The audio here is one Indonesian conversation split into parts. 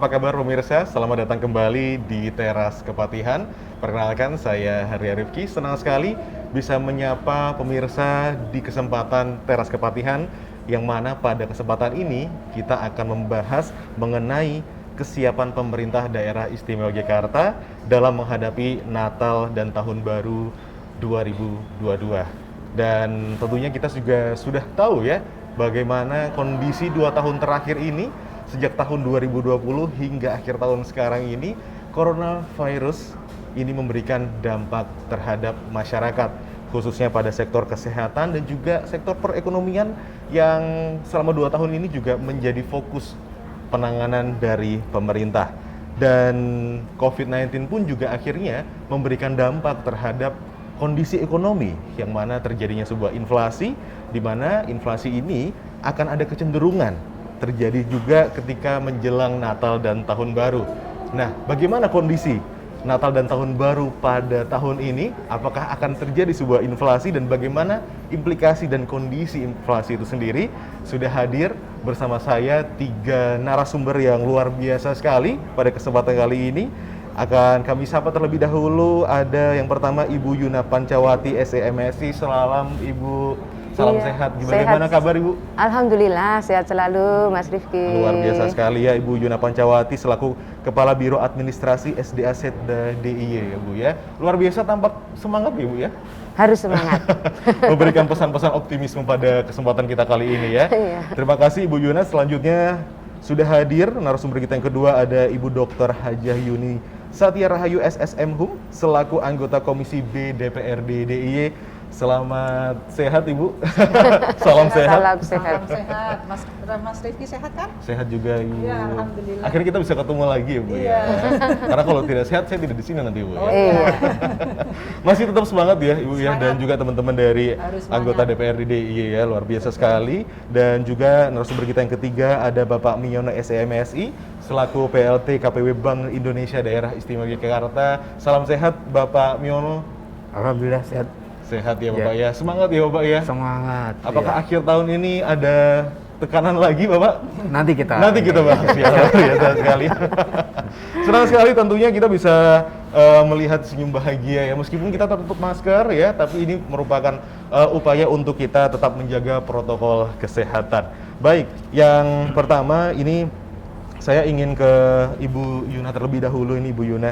apa kabar pemirsa? Selamat datang kembali di Teras Kepatihan. Perkenalkan, saya Hari Rifki. Senang sekali bisa menyapa pemirsa di kesempatan Teras Kepatihan, yang mana pada kesempatan ini kita akan membahas mengenai kesiapan pemerintah daerah istimewa Yogyakarta dalam menghadapi Natal dan Tahun Baru 2022. Dan tentunya kita juga sudah tahu ya, bagaimana kondisi 2 tahun terakhir ini, sejak tahun 2020 hingga akhir tahun sekarang ini, coronavirus ini memberikan dampak terhadap masyarakat, khususnya pada sektor kesehatan dan juga sektor perekonomian yang selama 2 tahun ini juga menjadi fokus penanganan dari pemerintah. Dan COVID-19 pun juga akhirnya memberikan dampak terhadap kondisi ekonomi, yang mana terjadinya sebuah inflasi, di mana inflasi ini akan ada kecenderungan terjadi juga ketika menjelang Natal dan Tahun Baru. Nah, bagaimana kondisi Natal dan Tahun Baru pada tahun ini? Apakah akan terjadi sebuah inflasi dan bagaimana implikasi dan kondisi inflasi itu sendiri? Sudah hadir bersama saya 3 narasumber yang luar biasa sekali pada kesempatan kali ini. Akan kami sapa terlebih dahulu, ada yang pertama Ibu Yuna Pancawati, SEMSI. Salam Ibu. Salam sehat. Bagaimana kabar Ibu? Alhamdulillah, sehat selalu Mas Rifki. Luar biasa sekali ya Ibu Yuna Pancawati selaku Kepala Biro Administrasi SDA Setda DIY ya Bu ya. Luar biasa, tampak semangat ya Bu ya. Harus semangat. Memberikan pesan-pesan optimisme pada kesempatan kita kali ini ya. Terima kasih Ibu Yuna. Selanjutnya sudah hadir narasumber kita yang kedua, ada Ibu Dr. Hajah Yuni Satya Rahayu SSM Hum selaku anggota Komisi B DPRD DIY. Selamat sehat Ibu. Salam sehat. Salam sehat. Salam sehat. Mas Rifki sehat kan? Sehat juga Ibu. Ya, alhamdulillah. Akhirnya kita bisa ketemu lagi ya Bu ya. Karena kalau tidak sehat saya tidak di sini nanti Bu. Oh, Ya. Masih tetap semangat ya Ibu ya, dan juga teman-teman dari Harus anggota semangat. DPRD DIY ya, luar biasa sekali. Dan juga narasumber kita yang ketiga ada Bapak Miono SEMSI selaku PLT KPW Bank Indonesia Daerah Istimewa Yogyakarta. Salam sehat Bapak Miono. Alhamdulillah sehat. Sehat ya Bapak ya. Semangat ya Bapak ya. Semangat. Apakah ya. akhir tahun ini ada tekanan lagi Bapak? Nanti kita bahas ya. Biasa sekali. Senang sekali tentunya kita bisa melihat senyum bahagia ya, meskipun kita tetap tutup masker ya, tapi ini merupakan upaya untuk kita tetap menjaga protokol kesehatan. Baik, yang pertama ini saya ingin ke Ibu Yuna terlebih dahulu ini Ibu Yuna,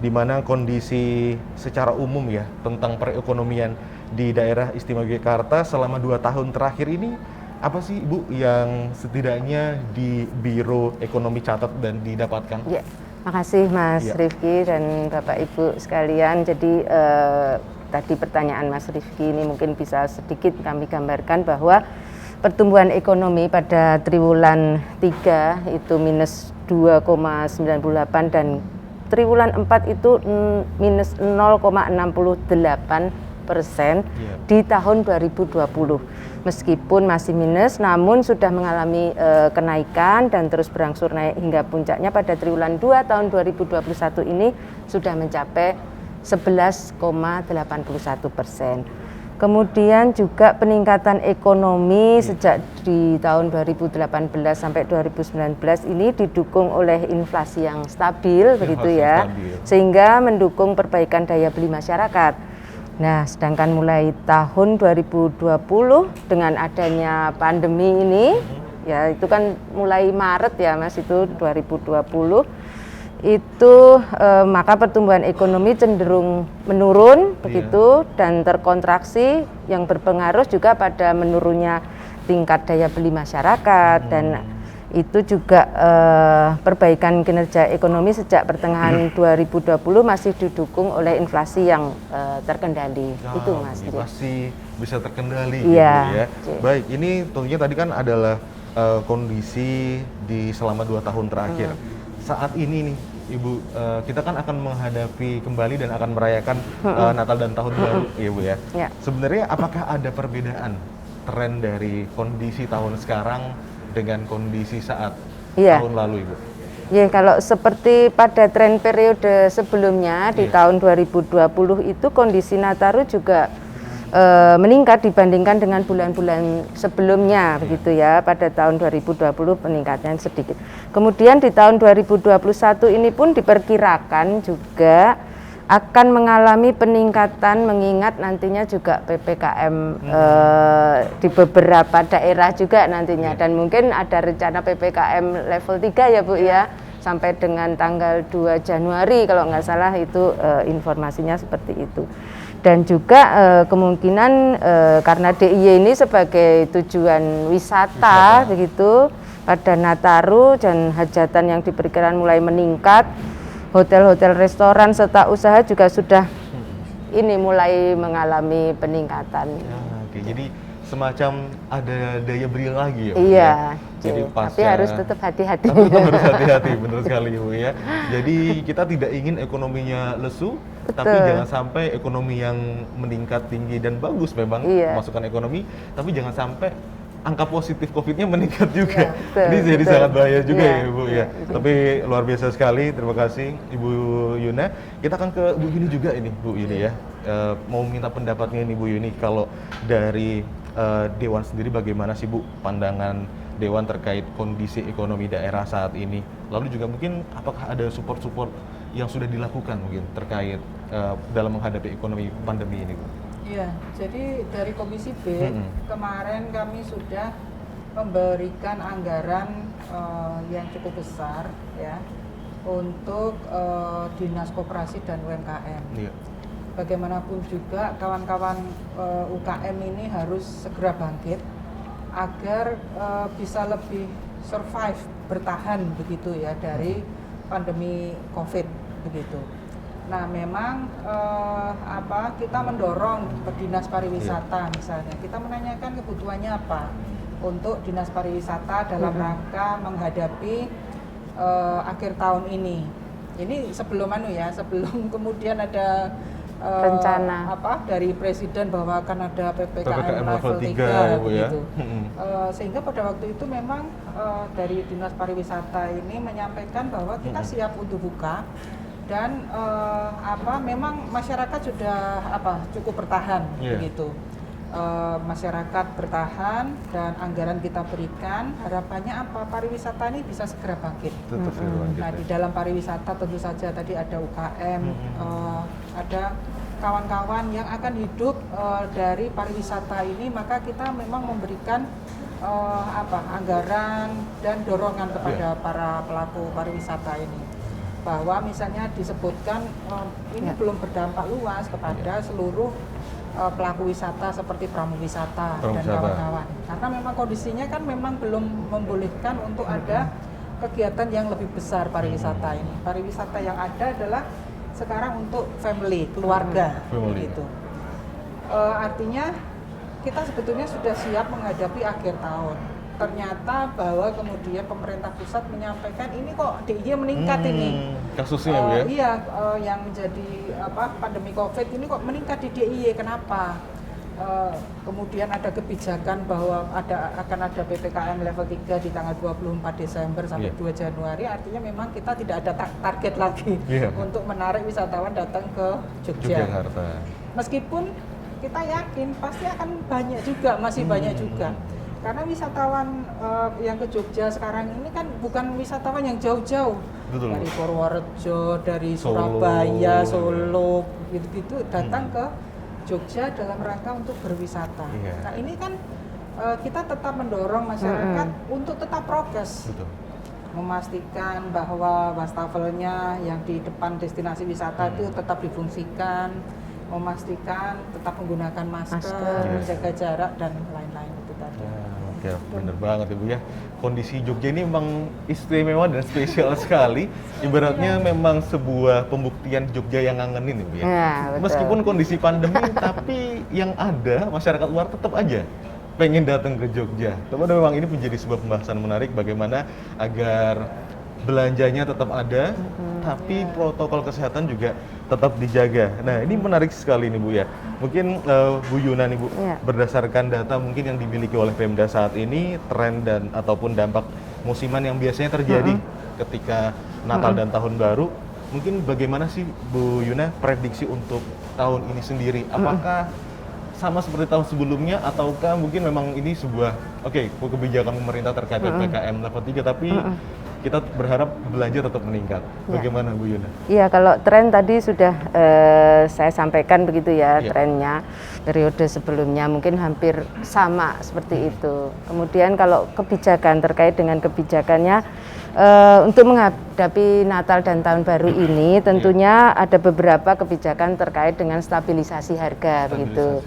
di mana kondisi secara umum ya tentang perekonomian di daerah istimewa Yogyakarta selama 2 tahun terakhir ini, apa sih Ibu yang setidaknya di Biro Ekonomi catat dan didapatkan? Ya, makasih Mas Ya. Rifki dan Bapak Ibu sekalian. Jadi tadi pertanyaan Mas Rifki ini mungkin bisa sedikit kami gambarkan bahwa pertumbuhan ekonomi pada triwulan 3 itu minus 2,98 dan triwulan 4 itu minus 0,68% di tahun 2020. Meskipun masih minus, namun sudah mengalami kenaikan dan terus berangsur naik hingga puncaknya pada triwulan 2 tahun 2021 ini sudah mencapai 11,81%. Kemudian juga peningkatan ekonomi sejak di tahun 2018 sampai 2019 ini didukung oleh inflasi yang stabil, begitu ya, sehingga mendukung perbaikan daya beli masyarakat. Nah, sedangkan mulai tahun 2020 dengan adanya pandemi ini, ya itu kan mulai Maret ya Mas, itu 2020, itu maka pertumbuhan ekonomi cenderung menurun begitu dan terkontraksi, yang berpengaruh juga pada menurunnya tingkat daya beli masyarakat. Dan itu juga perbaikan kinerja ekonomi sejak pertengahan 2020 masih didukung oleh inflasi yang terkendali. Itu Mas. Masih bisa terkendali iya, gitu ya. Baik, ini tentunya tadi kan adalah kondisi di selama 2 tahun terakhir. Saat ini nih Ibu, kita kan akan menghadapi kembali dan akan merayakan Natal dan Tahun Baru ya Bu ya. Ya. Sebenarnya apakah ada perbedaan tren dari kondisi tahun sekarang dengan kondisi saat tahun lalu Ibu? Ya, kalau seperti pada tren periode sebelumnya di tahun 2020 itu kondisi Nataru juga meningkat dibandingkan dengan bulan-bulan sebelumnya begitu ya. Pada tahun 2020 peningkatan sedikit. Kemudian di tahun 2021 ini pun diperkirakan juga akan mengalami peningkatan mengingat nantinya juga PPKM di beberapa daerah juga nantinya, dan mungkin ada rencana PPKM level 3 ya Bu ya, sampai dengan tanggal 2 Januari kalau nggak salah itu, informasinya seperti itu. Dan juga kemungkinan karena DIY ini sebagai tujuan wisata begitu, pada Nataru dan hajatan yang diperkirakan mulai meningkat, hotel-hotel, restoran serta usaha juga sudah ini mulai mengalami peningkatan. Oke, jadi semacam ada daya beli lagi ya Bu, Iya. ya? Jadi Tapi harus tetap hati-hati. Tapi tetap harus hati-hati, benar sekali Bu ya. Jadi kita tidak ingin ekonominya lesu, tapi jangan sampai ekonomi yang meningkat tinggi dan bagus memang masukan ekonomi, tapi jangan sampai angka positif COVID-nya meningkat juga. Ini jadi sangat bahaya juga ya Bu ya. Tapi luar biasa sekali, terima kasih Ibu Yuna. Kita akan ke Bu Yuni juga ini Bu Yuni ya. Mau minta pendapatnya nih Bu Yuni, kalau dari Dewan sendiri bagaimana sih Bu pandangan Dewan terkait kondisi ekonomi daerah saat ini? Lalu juga mungkin apakah ada support-support yang sudah dilakukan mungkin terkait dalam menghadapi ekonomi pandemi ini Bu? Iya, jadi dari Komisi B kemarin kami sudah memberikan anggaran yang cukup besar ya untuk Dinas Koperasi dan UMKM. Iya. Bagaimanapun juga kawan-kawan UKM ini harus segera bangkit agar bisa lebih survive, bertahan begitu ya dari pandemi COVID begitu. Nah, memang kita mendorong ke Dinas Pariwisata misalnya. Kita menanyakan kebutuhannya apa untuk Dinas Pariwisata dalam rangka menghadapi akhir tahun ini. Ini sebelum sebelum kemudian ada rencana dari Presiden bahwa akan ada PPKM level 3 ya. begitu. Sehingga pada waktu itu memang dari Dinas Pariwisata ini menyampaikan bahwa kita siap untuk buka. Dan memang masyarakat sudah cukup bertahan begitu. Masyarakat bertahan dan anggaran kita berikan, harapannya pariwisata ini bisa segera bangkit. Nah, di dalam pariwisata tentu saja tadi ada UKM, ada kawan-kawan yang akan hidup dari pariwisata ini, maka kita memang memberikan anggaran dan dorongan kepada para pelaku pariwisata ini. Bahwa misalnya disebutkan ini belum berdampak luas kepada seluruh pelaku wisata seperti pramuwisata dan kawan-kawan. Karena memang kondisinya kan memang belum membolehkan untuk ada kegiatan yang lebih besar pariwisata ini. Pariwisata yang ada adalah sekarang untuk family, keluarga gitu. Artinya kita sebetulnya sudah siap menghadapi akhir tahun. Ternyata bahwa kemudian pemerintah pusat menyampaikan ini kok DIY meningkat ini kasusnya ya? Iya, yang menjadi pandemi COVID ini kok meningkat di DIY, kenapa? Kemudian ada kebijakan bahwa akan ada PPKM level 3 di tanggal 24 Desember sampai 2 Januari, artinya memang kita tidak ada target lagi untuk menarik wisatawan datang ke Yogyakarta. Meskipun kita yakin pasti akan banyak juga, masih banyak juga. Karena wisatawan yang ke Jogja sekarang ini kan bukan wisatawan yang jauh-jauh. Dari Purworejo, dari Surabaya, Solo, gitu-gitu datang ke Jogja dalam rangka untuk berwisata. Nah, ini kan kita tetap mendorong masyarakat untuk tetap prokes. Memastikan bahwa wastafelnya yang di depan destinasi wisata itu tetap difungsikan, memastikan tetap menggunakan masker, menjaga jarak dan lain-lain itu tadi. Oke, bener banget Ibu ya. Kondisi Jogja ini memang istimewa dan spesial sekali. Ibaratnya memang sebuah pembuktian Jogja yang ngangenin Ibu ya. Meskipun kondisi pandemi, tapi yang ada masyarakat luar tetap aja pengen datang ke Jogja. Tapi memang ini menjadi sebuah pembahasan menarik bagaimana agar belanjanya tetap ada, tapi protokol kesehatan juga tetap dijaga. Nah, ini menarik sekali nih Bu ya. Mungkin Bu Yuna nih Bu, berdasarkan data mungkin yang dimiliki oleh Pemda saat ini, tren dan ataupun dampak musiman yang biasanya terjadi ketika Natal dan Tahun Baru, mungkin bagaimana sih Bu Yuna prediksi untuk tahun ini sendiri? Apakah sama seperti tahun sebelumnya ataukah mungkin memang ini sebuah kebijakan pemerintah terkait PPKM level 3 tapi kita berharap belanja tetap meningkat. Bagaimana Bu Yuna? Iya, kalau tren tadi sudah saya sampaikan begitu ya, trennya periode sebelumnya mungkin hampir sama seperti itu. Kemudian kalau kebijakan terkait dengan kebijakannya untuk menghadapi Natal dan Tahun Baru ini tentunya ada beberapa kebijakan terkait dengan stabilisasi harga begitu.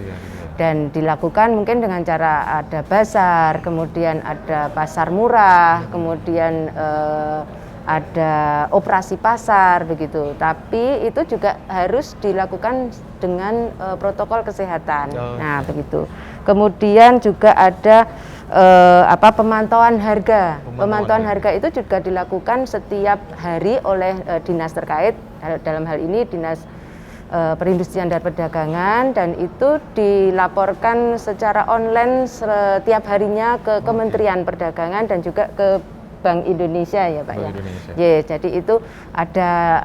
Dan dilakukan mungkin dengan cara ada bazar, kemudian ada pasar murah, kemudian ada operasi pasar begitu. Tapi itu juga harus dilakukan dengan protokol kesehatan. Nah, begitu. Kemudian juga ada pemantauan harga. Pemantauan harga itu juga dilakukan setiap hari oleh dinas terkait, dalam hal ini Dinas Perindustrian dan Perdagangan, dan itu dilaporkan secara online setiap harinya ke Kementerian Perdagangan dan juga ke Bank Indonesia ya Pak ya. Jadi itu ada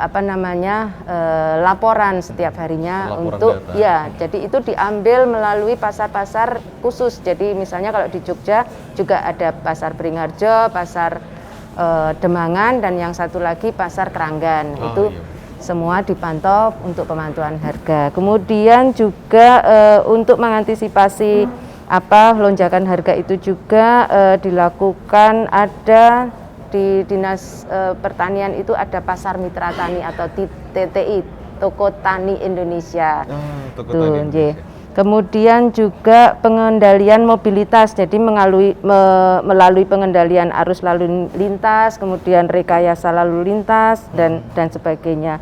laporan setiap harinya untuk data. Jadi itu diambil melalui pasar-pasar khusus. Jadi misalnya kalau di Jogja juga ada pasar Beringharjo, pasar Demangan, dan yang satu lagi pasar Keranggan. Semua dipantau untuk pemantauan harga. Kemudian juga untuk mengantisipasi lonjakan harga itu juga dilakukan ada di Dinas Pertanian itu ada Pasar Mitra Tani atau TTI, Toko Tani Indonesia. Toko Tani Indonesia. Kemudian juga pengendalian mobilitas, jadi melalui pengendalian arus lalu lintas, kemudian rekayasa lalu lintas dan sebagainya.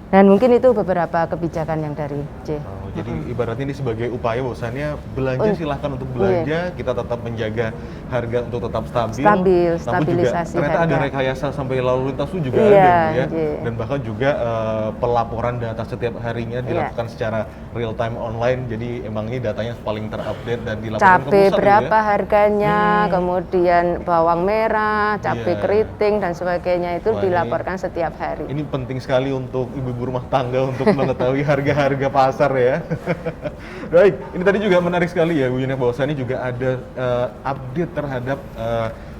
Dan mungkin itu beberapa kebijakan yang dari J. Jadi ibaratnya ini sebagai upaya bahwasannya belanja silahkan untuk belanja, kita tetap menjaga harga untuk tetap stabil. Stabilisasi juga, ternyata harga. ada rekayasa sampai lalu lintas itu juga ada ya. Dan bahkan juga pelaporan data setiap harinya dilakukan secara real time online. Jadi emang ini datanya paling terupdate dan dilaporkan ke pusat. Berapa harganya, kemudian bawang merah, cabai keriting dan sebagainya itu dilaporkan setiap hari. Ini penting sekali untuk ibu-ibu rumah tangga untuk mengetahui harga-harga pasar ya. Baik, ini tadi juga menarik sekali ya Bu Yuna, bahwasannya juga ada update terhadap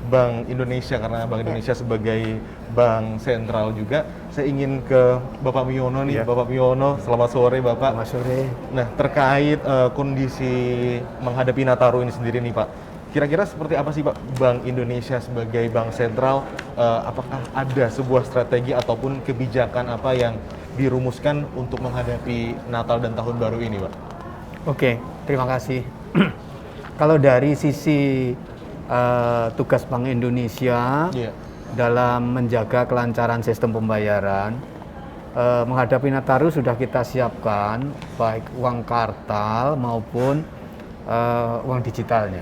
Bank Indonesia, karena Bank Indonesia sebagai bank sentral juga. Saya ingin ke Bapak Miono nih. Bapak Miono, selamat sore Bapak. Selamat sore. Nah, terkait kondisi menghadapi Nataru ini sendiri nih Pak, kira-kira seperti apa sih Pak Bank Indonesia sebagai bank sentral? Apakah ada sebuah strategi ataupun kebijakan apa yang dirumuskan untuk menghadapi Natal dan Tahun Baru ini Pak? Oke, terima kasih. Kalau dari sisi tugas Bank Indonesia dalam menjaga kelancaran sistem pembayaran, menghadapi Nataru sudah kita siapkan baik uang kartal maupun uang digitalnya.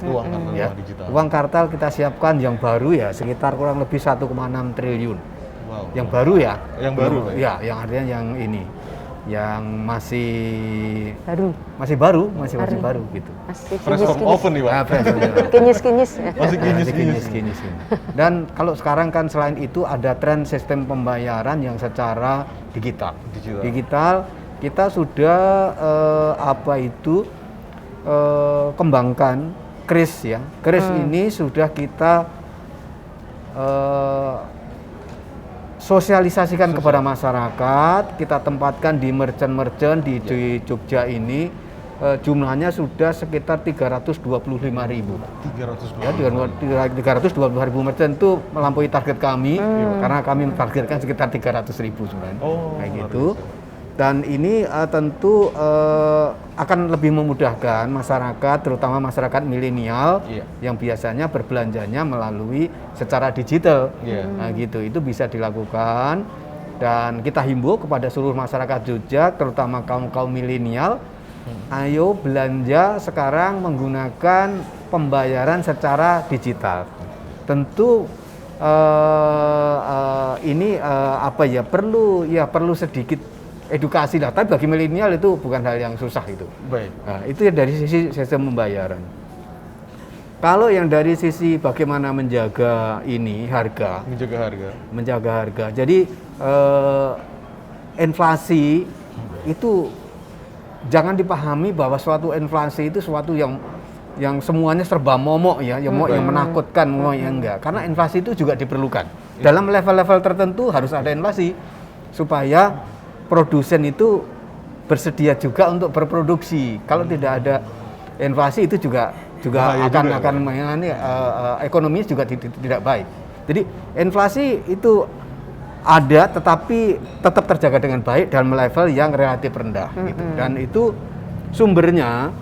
Uang kartal kita siapkan yang baru ya sekitar kurang lebih 1,6 triliun. Yang baru ya? Yang baru, Pak. Ya, yang artinya yang ini, yang masih baru gitu. Masih fresh from oven nih Pak. Kinyis-kinyis. Masih kinyis. Dan kalau sekarang kan selain itu ada tren sistem pembayaran yang secara digital. Digital kita sudah kembangkan KRIS ya. KRIS ini sudah kita sosialisasikan kepada masyarakat, kita tempatkan di merchant-merchant di Jogja ini, jumlahnya sudah sekitar 325.000. 320.000 merchant itu melampaui target kami, karena kami mentargetkan sekitar 300.000 sebenarnya. Kayak gitu. Dan ini tentu akan lebih memudahkan masyarakat, terutama masyarakat milenial yang biasanya berbelanjanya melalui secara digital. Nah, gitu, itu bisa dilakukan. Dan kita himbau kepada seluruh masyarakat Jogja, terutama kaum milenial, ayo belanja sekarang menggunakan pembayaran secara digital. Tentu ini perlu sedikit edukasi lah, tapi bagi milenial itu bukan hal yang susah itu. Baik. Nah, itu ya dari sisi sistem pembayaran. Kalau yang dari sisi bagaimana menjaga harga. Menjaga harga. Jadi inflasi itu jangan dipahami bahwa suatu inflasi itu suatu yang semuanya serba momok ya, yang menakutkan, yang enggak. Karena inflasi itu juga diperlukan. Dalam level-level tertentu harus ada inflasi supaya produsen itu bersedia juga untuk berproduksi. Kalau tidak ada inflasi itu juga akan ekonomi juga tidak baik. Jadi inflasi itu ada, tetapi tetap terjaga dengan baik dalam level yang relatif rendah. Gitu. Dan itu sumbernya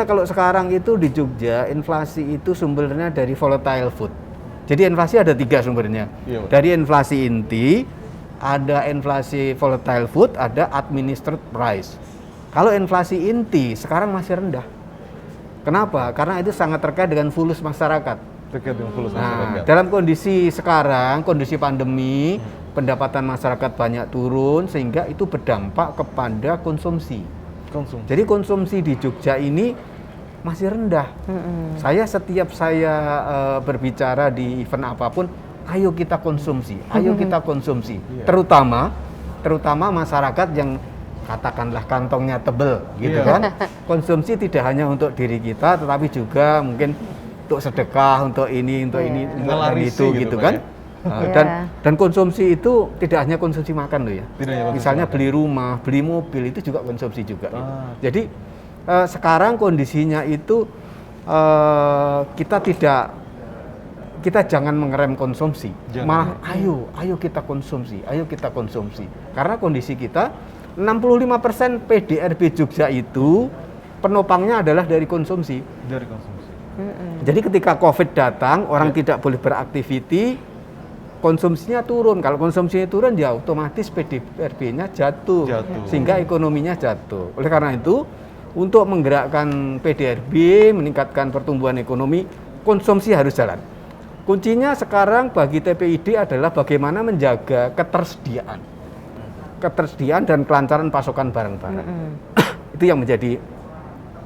kalau sekarang itu di Jogja, inflasi itu sumbernya dari volatile food. Jadi inflasi ada 3 sumbernya. Iya, dari inflasi inti, ada inflasi volatile food, ada administered price. Kalau inflasi inti sekarang masih rendah. Kenapa? Karena itu sangat terkait dengan fulus masyarakat. Nah, dalam kondisi sekarang, kondisi pandemi, pendapatan masyarakat banyak turun, sehingga itu berdampak kepada konsumsi. Jadi konsumsi di Jogja ini masih rendah. Setiap saya berbicara di event apapun, ayo kita konsumsi, ayo kita konsumsi. Terutama masyarakat yang katakanlah kantongnya tebel, gitu kan. Konsumsi tidak hanya untuk diri kita, tetapi juga mungkin untuk sedekah, untuk ini, untuk itu, gitu kan. Dan konsumsi itu tidak hanya konsumsi makan loh ya. Misalnya beli rumah, beli mobil itu juga konsumsi juga. Gitu. Jadi sekarang kondisinya itu kita jangan mengerem konsumsi. Malah ayo kita konsumsi, Karena kondisi kita 65% PDRB Jogja itu penopangnya adalah dari konsumsi. Jadi ketika Covid datang, orang tidak boleh beraktiviti, konsumsinya turun. Kalau konsumsinya turun, ya otomatis PDRB-nya jatuh, sehingga ekonominya jatuh. Oleh karena itu, untuk menggerakkan PDRB, meningkatkan pertumbuhan ekonomi, konsumsi harus jalan. Kuncinya sekarang bagi TPID adalah bagaimana menjaga ketersediaan dan kelancaran pasokan barang-barang. Itu yang menjadi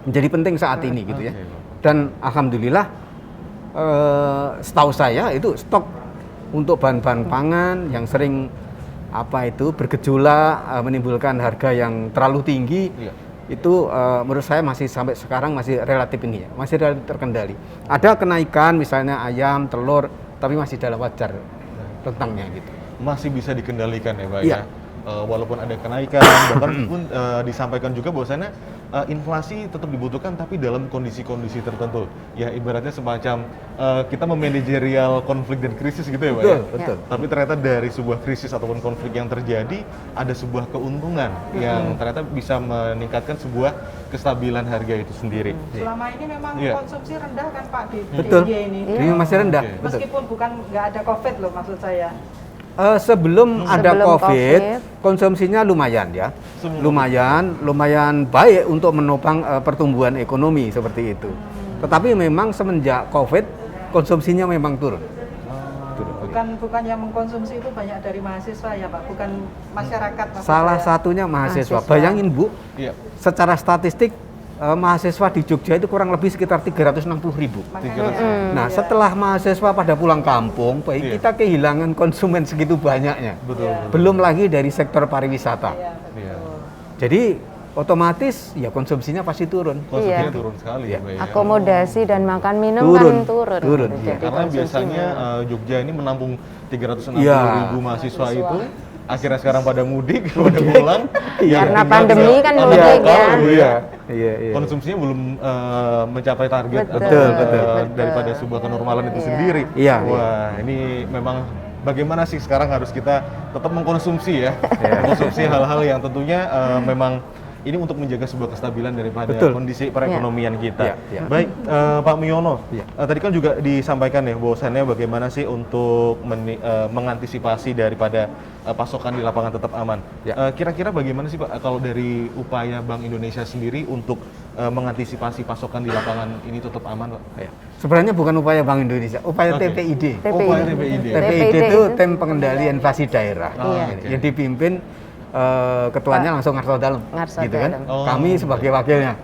penting saat ini gitu ya. Dan alhamdulillah setahu saya itu stok untuk bahan-bahan pangan yang sering bergejolak, menimbulkan harga yang terlalu tinggi, itu menurut saya masih sampai sekarang masih relatif ini ya, masih relatif terkendali. Ada kenaikan misalnya ayam, telur, tapi masih dalam wajar rentangnya gitu. Masih bisa dikendalikan ya Pak ya. Walaupun ada kenaikan, bahkan pun disampaikan juga bahwasannya inflasi tetap dibutuhkan tapi dalam kondisi-kondisi tertentu. Ya ibaratnya semacam kita memanajerial konflik dan krisis gitu ya Pak ya. Betul. Tapi ternyata dari sebuah krisis ataupun konflik yang terjadi ada sebuah keuntungan yang ternyata bisa meningkatkan sebuah kestabilan harga itu sendiri. Selama ini memang konsumsi rendah kan Pak di Betul. DIY ini. Ini masih rendah. Meskipun nggak ada COVID loh maksud saya. Sebelum ada COVID, konsumsinya lumayan ya, lumayan baik untuk menopang pertumbuhan ekonomi seperti itu. Tetapi memang semenjak COVID, konsumsinya memang turun. Bukan yang mengkonsumsi itu banyak dari mahasiswa ya Pak, bukan masyarakat. Salah satunya mahasiswa. Bayangin Bu, secara statistik mahasiswa di Jogja itu kurang lebih sekitar 360.000. Nah, setelah mahasiswa pada pulang kampung, kita kehilangan konsumen segitu banyaknya. Belum lagi dari sektor pariwisata. Jadi otomatis ya konsumsinya pasti turun. Konsumsinya turun sekali ya. Akomodasi dan makan minum kan turun. Karena biasanya Jogja ini menampung 360.000 mahasiswa itu. Akhirnya sekarang pada mudik, pada pulang. Karena pandemi kan mudik ya. Konsumsinya belum mencapai target daripada sebuah kenormalan itu sendiri. Wah, ini memang bagaimana sih sekarang harus kita tetap mengkonsumsi ya. Mengkonsumsi hal-hal yang tentunya memang ini untuk menjaga sebuah kestabilan daripada kondisi perekonomian kita. Baik, Pak Miono, tadi kan juga disampaikan ya bahwasannya bagaimana sih untuk mengantisipasi daripada pasokan di lapangan tetap aman. Kira-kira bagaimana sih Pak kalau dari upaya Bank Indonesia sendiri untuk mengantisipasi pasokan di lapangan ini tetap aman Pak? Sebenarnya bukan upaya Bank Indonesia, upaya TPID. Upaya TPID. TPID itu Tim Pengendali Inflasi Daerah, yang dipimpin ketuanya langsung Ngarso Dalem, gitu kan? Kami sebagai wakilnya,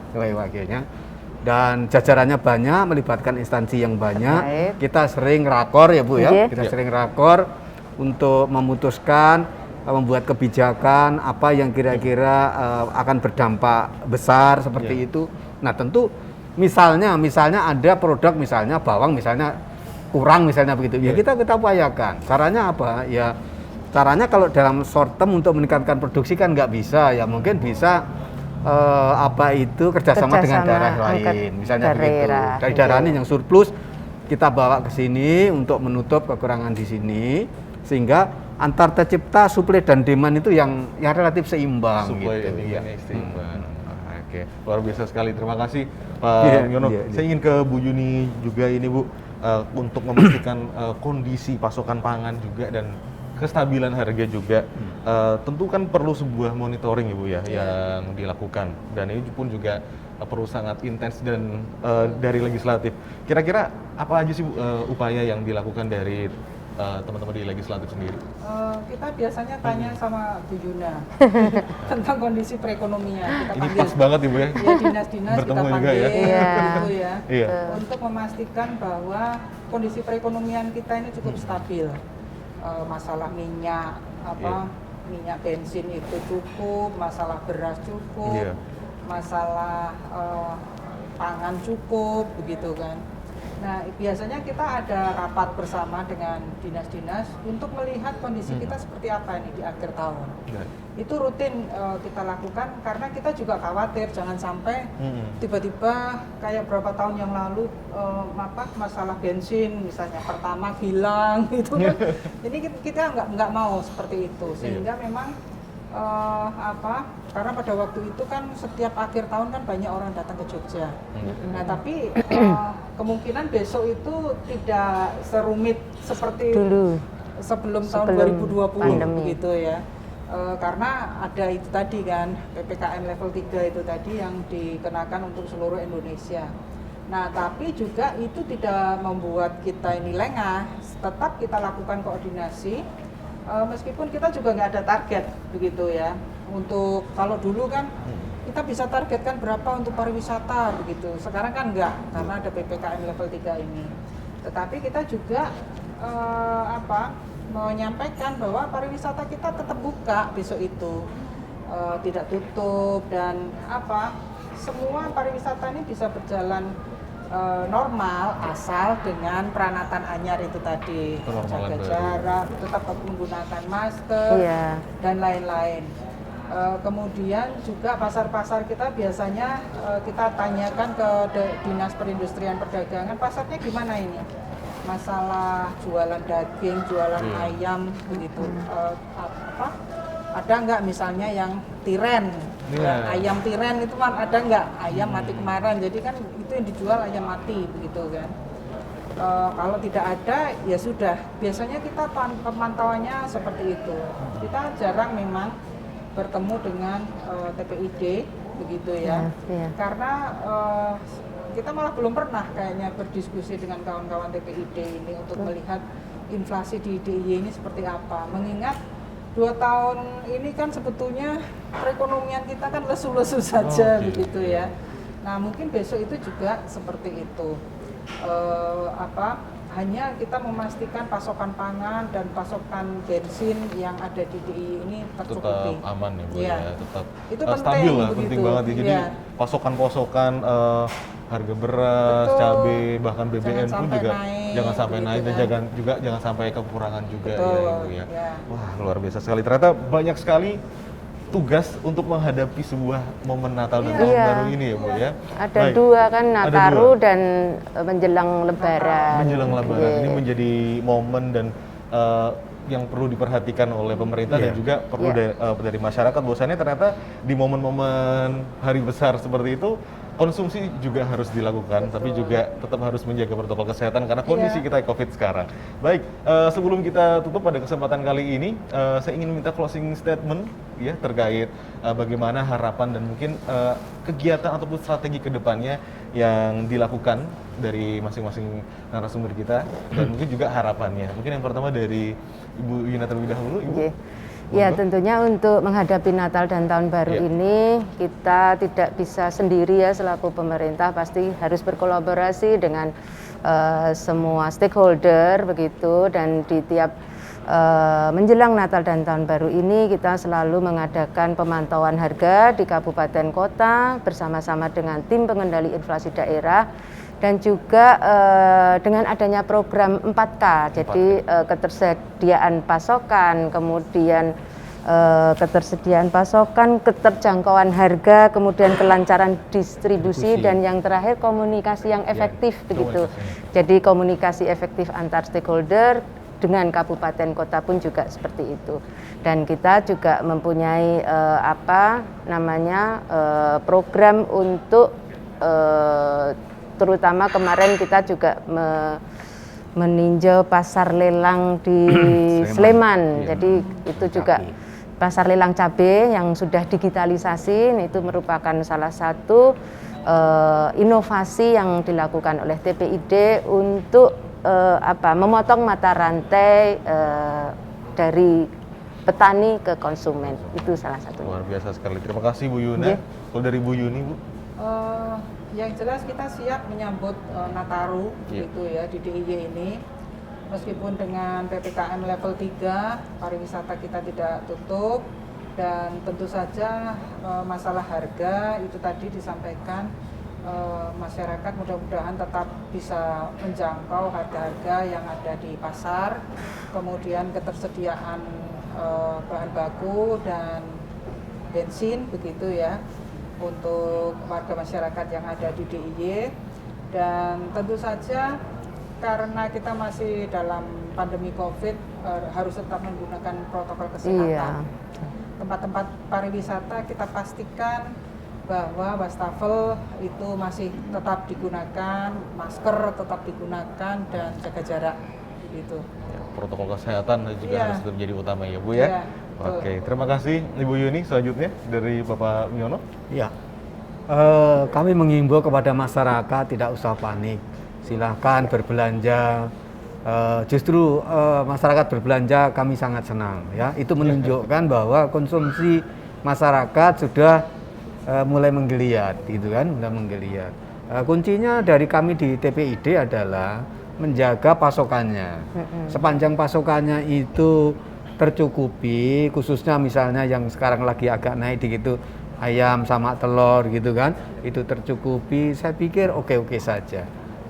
dan jajarannya banyak, melibatkan instansi yang banyak. Kita sering rakor ya Bu ya, kita sering rakor untuk memutuskan membuat kebijakan apa yang kira-kira akan berdampak besar seperti itu. Nah, tentu misalnya ada produk misalnya bawang misalnya kurang misalnya begitu. Ya kita upayakan. Caranya apa? Ya caranya kalau dalam short term untuk meningkatkan produksi kan nggak bisa. Ya mungkin bisa kerjasama dengan daerah lain, misalnya begitu. Dari daerah ini yang surplus kita bawa ke sini untuk menutup kekurangan di sini, sehingga antar tercipta supply dan demand itu yang relatif seimbang. Supply gitu. and demand seimbang. Oke, luar biasa sekali. Terima kasih Pak Yono. Saya ingin ke Bu Yuni juga ini Bu, untuk memastikan kondisi pasokan pangan juga dan kestabilan harga juga. Tentu kan perlu sebuah monitoring Ibu ya yang dilakukan, dan ini pun juga perlu sangat intens dan dari legislatif. Kira-kira apa aja sih Bu, upaya yang dilakukan dari teman-teman di legislatif sendiri? Kita biasanya tanya sama Bu Yuna tentang kondisi perekonomian. Kita Ini panggil, pas banget Ibu ya. ya dinas-dinas Bertemu kita juga panggil ya. gitu ya, Iya. untuk memastikan bahwa kondisi perekonomian kita ini cukup stabil. Masalah minyak minyak bensin itu cukup, masalah beras cukup, masalah pangan cukup, begitu kan. Nah, biasanya kita ada rapat bersama dengan dinas-dinas untuk melihat kondisi kita seperti apa ini di akhir tahun. Itu rutin kita lakukan karena kita juga khawatir jangan sampai tiba-tiba kayak berapa tahun yang lalu masalah bensin misalnya pertama hilang gitu kan. Jadi kita nggak mau seperti itu, sehingga memang karena pada waktu itu kan setiap akhir tahun kan banyak orang datang ke Jogja. Nah, tapi kemungkinan besok itu tidak serumit seperti dulu sebelum tahun 2020 pandemi. Begitu ya. Karena ada itu tadi kan PPKM level 3 itu tadi yang dikenakan untuk seluruh Indonesia. Nah, tapi juga itu tidak membuat kita ini lengah, tetap kita lakukan koordinasi. Meskipun kita juga nggak ada target begitu ya. Untuk kalau dulu kan kita bisa targetkan berapa untuk pariwisata begitu. Sekarang kan enggak karena ada PPKM level 3 ini. Tetapi kita juga menyampaikan bahwa pariwisata kita tetap buka besok itu. Tidak tutup dan semua pariwisata ini bisa berjalan normal asal dengan peranatan anyar itu tadi, jaga jarak, tetap menggunakan masker dan lain-lain. Kemudian juga pasar-pasar kita biasanya kita tanyakan ke Dinas Perindustrian Perdagangan, pasarnya gimana ini? Masalah jualan daging, jualan ayam begitu. Ada nggak misalnya yang tiren, ayam tiren itu kan ada nggak, ayam mati kemarin, jadi kan itu yang dijual ayam mati begitu kan. Kalau tidak ada ya sudah, biasanya kita pemantauannya seperti itu. Kita jarang memang bertemu dengan TPID begitu ya, karena kita malah belum pernah kayaknya berdiskusi dengan kawan-kawan TPID ini untuk melihat inflasi di DIY ini seperti apa, mengingat 2 tahun ini kan sebetulnya perekonomian kita kan lesu-lesu saja begitu ya. Nah, mungkin besok itu juga seperti itu. Hanya kita memastikan pasokan pangan dan pasokan bensin yang ada di DIY ini tercukupi. Tetap aman ya Bu ya, tetap itu stabil lah, begitu. penting banget ya. Jadi pasokan-pasokan harga beras, cabai, bahkan BBM pun juga jangan sampai naik dan jangan sampai kekurangan juga ya Ibu ya. Wah, luar biasa sekali. Ternyata banyak sekali tugas untuk menghadapi sebuah momen Natal dan Tahun Baru ini ya Bu ya. Ada dua kan, Nataru dan menjelang Lebaran. Menjelang Lebaran ini menjadi momen dan yang perlu diperhatikan oleh pemerintah dan juga perlu dari masyarakat, bahwasannya ternyata di momen-momen hari besar seperti itu konsumsi juga harus dilakukan, tapi juga tetap harus menjaga protokol kesehatan karena kondisi kita COVID sekarang. Baik, sebelum kita tutup pada kesempatan kali ini, saya ingin minta closing statement ya terkait bagaimana harapan dan mungkin kegiatan ataupun strategi kedepannya yang dilakukan dari masing-masing narasumber kita dan mungkin juga harapannya. Mungkin yang pertama dari Ibu Yuna terlebih dahulu, Ibu. Ya, tentunya untuk menghadapi Natal dan Tahun Baru ini kita tidak bisa sendiri ya, selaku pemerintah pasti harus berkolaborasi dengan semua stakeholder begitu, dan di tiap menjelang Natal dan Tahun Baru ini kita selalu mengadakan pemantauan harga di kabupaten kota bersama-sama dengan tim pengendali inflasi daerah dan juga dengan adanya program 4K, jadi ketersediaan pasokan, kemudian ketersediaan pasokan, keterjangkauan harga, kemudian kelancaran distribusi, dan yang terakhir komunikasi yang efektif begitu. Jadi komunikasi efektif antar stakeholder dengan kabupaten kota pun juga seperti itu. Dan kita juga mempunyai program untuk terutama kemarin kita juga meninjau pasar lelang di Sleman. Jadi itu juga pasar lelang cabai yang sudah digitalisasi. Itu merupakan salah satu inovasi yang dilakukan oleh TPID untuk memotong mata rantai dari petani ke konsumen. Itu salah satunya. Luar biasa sekali. Terima kasih Bu Yuna. Kalau dari Bu Yuni, Bu? Yang jelas kita siap menyambut Nataru gitu ya di DIY ini. Meskipun dengan PPKM level 3, pariwisata kita tidak tutup, dan tentu saja masalah harga itu tadi disampaikan, masyarakat mudah-mudahan tetap bisa menjangkau harga-harga yang ada di pasar, kemudian ketersediaan bahan baku dan bensin begitu ya untuk warga masyarakat yang ada di DIY. Dan tentu saja karena kita masih dalam pandemi COVID, harus tetap menggunakan protokol kesehatan. Tempat-tempat pariwisata kita pastikan bahwa wastafel itu masih tetap digunakan, masker tetap digunakan, dan jaga jarak gitu. Ya, protokol kesehatan juga harus menjadi utama ya Bu ya. Iya, Oke, terima kasih Ibu Yuni. Selanjutnya dari Bapak Miono. Ya, kami mengimbau kepada masyarakat tidak usah panik, silahkan berbelanja. Justru masyarakat berbelanja kami sangat senang ya. Itu menunjukkan bahwa konsumsi masyarakat sudah mulai menggeliat, gitu kan, mulai menggeliat. Kuncinya dari kami di TPID adalah menjaga pasokannya. Sepanjang pasokannya itu tercukupi, khususnya misalnya yang sekarang lagi agak naik dikit, ayam sama telur gitu kan, itu tercukupi, saya pikir oke-oke saja.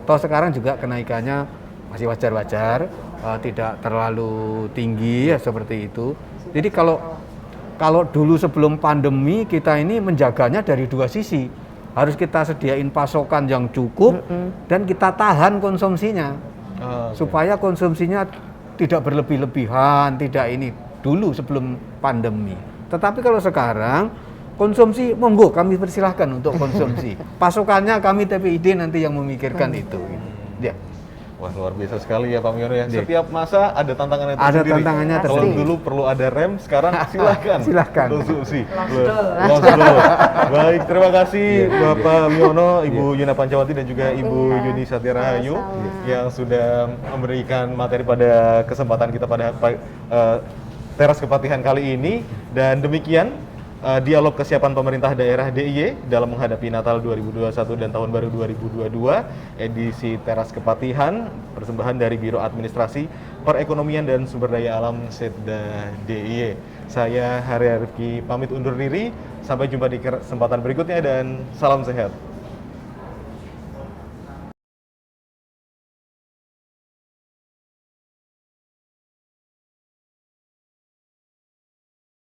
Toh sekarang juga kenaikannya masih wajar-wajar, tidak terlalu tinggi ya, seperti itu. Jadi kalau dulu sebelum pandemi kita ini menjaganya dari dua sisi, harus kita sediain pasokan yang cukup dan kita tahan konsumsinya, supaya konsumsinya tidak berlebih-lebihan, tidak ini dulu sebelum pandemi. Tetapi kalau sekarang konsumsi, monggo kami persilahkan untuk konsumsi, pasokannya kami TPID nanti yang memikirkan itu. Ya. Wah, luar biasa sekali ya Pak Miono ya. Setiap masa ada tantangannya Ada tersendiri. tantangannya Kalau tersendiri. dulu perlu ada rem, sekarang silahkan. Silahkan. Konsumsi. Lost Baik, terima kasih Bapak Miono, Ibu Yuna Pancawati dan juga Ibu Yuni Satya Rahayu yang sudah memberikan materi pada kesempatan kita pada Teras Kepatihan kali ini. Dan demikian dialog kesiapan pemerintah daerah DIY dalam menghadapi Natal 2021 dan Tahun Baru 2022, edisi Teras Kepatihan, persembahan dari Biro Administrasi Perekonomian dan Sumber Daya Alam Setda DIY. Saya Hari Rifki pamit undur diri, sampai jumpa di kesempatan berikutnya dan salam sehat.